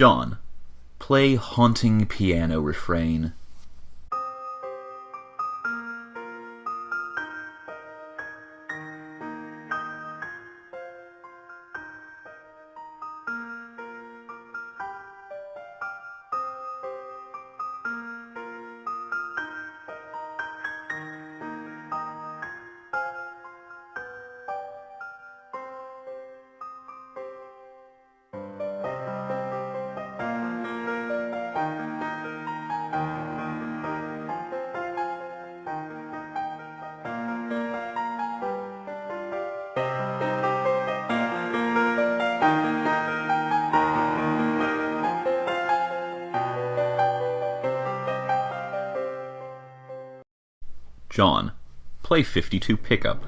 John, play haunting piano refrain. John, play 52 Pickup.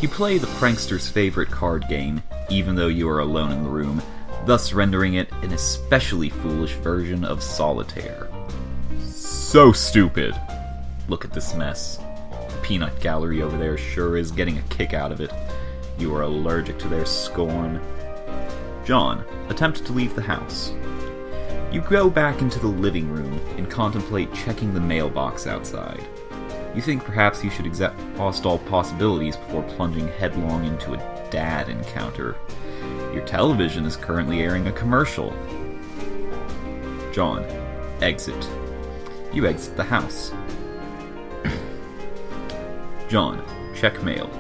You play the prankster's favorite card game, even though you are alone in the room, thus rendering it an especially foolish version of solitaire. So stupid! Look at this mess. The peanut gallery over there sure is getting a kick out of it. You are allergic to their scorn. John, attempt to leave the house. You go back into the living room and contemplate checking the mailbox outside. You think perhaps you should exhaust all possibilities before plunging headlong into a dad encounter. Your television is currently airing a commercial. John, exit. You exit the house. John, check mail.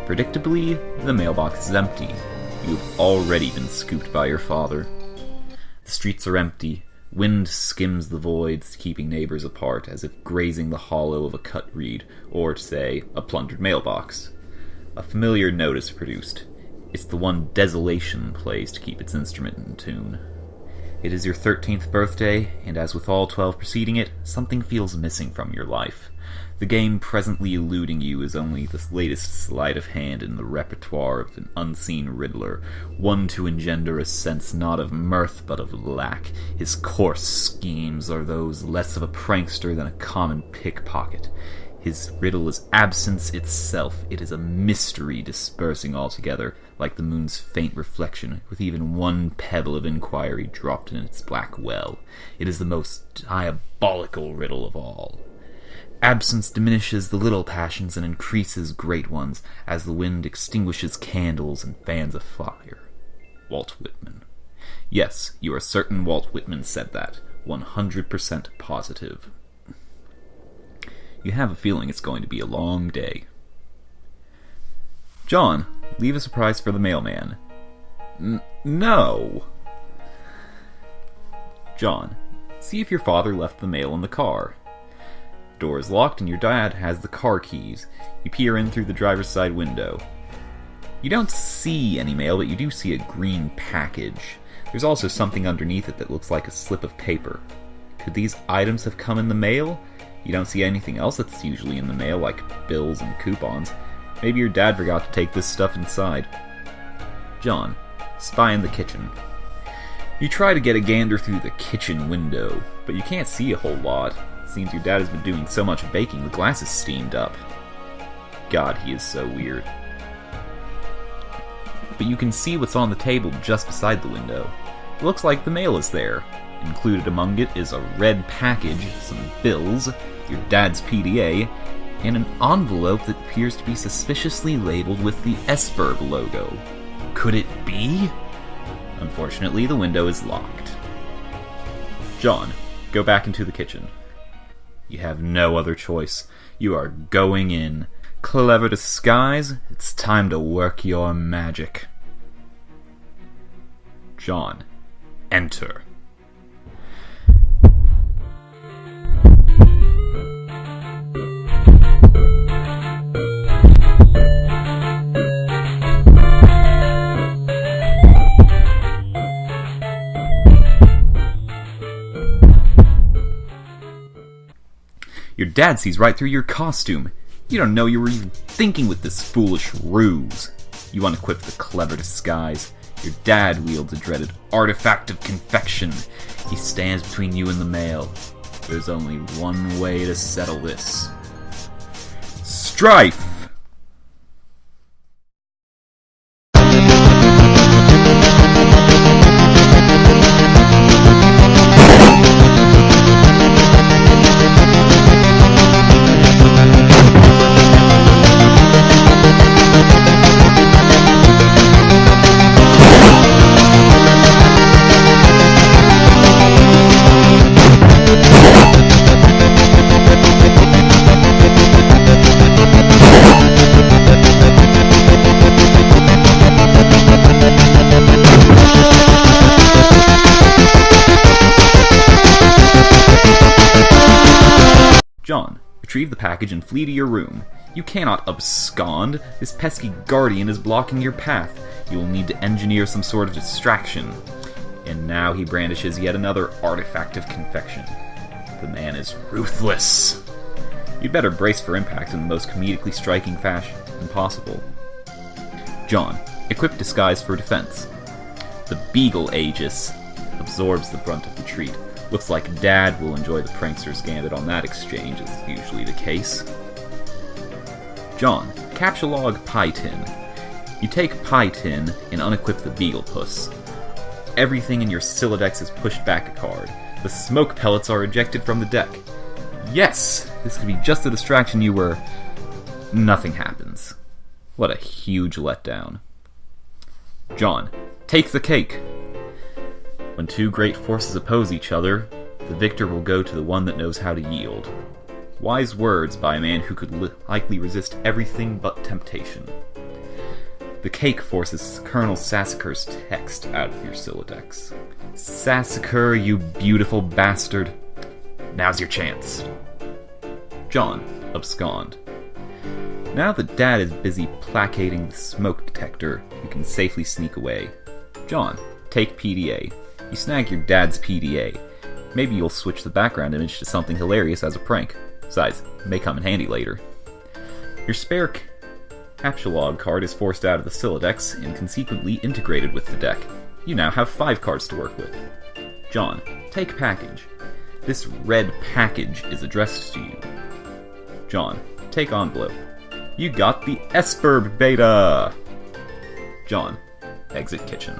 Predictably, the mailbox is empty. You've already been scooped by your father. The streets are empty. Wind skims the voids, keeping neighbors apart, as if grazing the hollow of a cut reed, or, say, a plundered mailbox. A familiar note is produced. It's the one Desolation plays to keep its instrument in tune. It is your 13th birthday, and as with all 12 preceding it, something feels missing from your life. The game presently eluding you is only the latest sleight of hand in the repertoire of an unseen Riddler, one to engender a sense not of mirth but of lack. His coarse schemes are those less of a prankster than a common pickpocket. His riddle is absence itself. It is a mystery dispersing altogether, like the moon's faint reflection, with even one pebble of inquiry dropped in its black well. It is the most diabolical riddle of all. Absence diminishes the little passions and increases great ones, as the wind extinguishes candles and fans a fire. Walt Whitman. Yes, you are certain Walt Whitman said that. 100% positive. You have a feeling it's going to be a long day. John, leave a surprise for the mailman. No. John, see if your father left the mail in the car. Door is locked and your dad has the car keys. You peer in through the driver's side window. You don't see any mail, but you do see a green package. There's also something underneath it that looks like a slip of paper. Could these items have come in the mail? You don't see anything else that's usually in the mail, like bills and coupons. Maybe your dad forgot to take this stuff inside. John, spy in the kitchen. You try to get a gander through the kitchen window, but you can't see a whole lot. Seems your dad has been doing so much baking, the glass is steamed up. God, he is so weird. But you can see what's on the table just beside the window. It looks like the mail is there. Included among it is a red package, some bills, your dad's PDA, and an envelope that appears to be suspiciously labeled with the Esberg logo. Could it be? Unfortunately, the window is locked. John, go back into the kitchen. You have no other choice. You are going in. Clever disguise, it's time to work your magic. John, enter. Your dad sees right through your costume. You don't know you were even thinking with this foolish ruse. You unequip the clever disguise. Your dad wields a dreaded artifact of confection. He stands between you and the mail. There's only one way to settle this. Strife! Retrieve the package and flee to your room. You cannot abscond. This pesky guardian is blocking your path. You will need to engineer some sort of distraction. And now he brandishes yet another artifact of confection. The man is ruthless. You'd better brace for impact in the most comedically striking fashion possible. John, equip disguise for defense. The Beagle Aegis absorbs the brunt of the treat. Looks like Dad will enjoy the prankster's gambit on that exchange, as usually the case. John, Captcha-log Pie Tin. You take Pie Tin and unequip the Beagle Puss. Everything in your Sylladex is pushed back a card. The smoke pellets are ejected from the deck. Yes! This could be just the distraction you were... Nothing happens. What a huge letdown. John, take the cake. When two great forces oppose each other, the victor will go to the one that knows how to yield. Wise words by a man who could likely resist everything but temptation. The cake forces Colonel Sassacre's text out of your Sylladex. Sassacre, you beautiful bastard. Now's your chance. John, abscond. Now that Dad is busy placating the smoke detector, you can safely sneak away. John, take PDA. You snag your dad's PDA. Maybe you'll switch the background image to something hilarious as a prank. Besides, it may come in handy later. Your spare Captcha-log card is forced out of the Sylladex and consequently integrated with the deck. You now have 5 cards to work with. John, take package. This red package is addressed to you. John, take envelope. You got the Esperb beta! John, exit kitchen.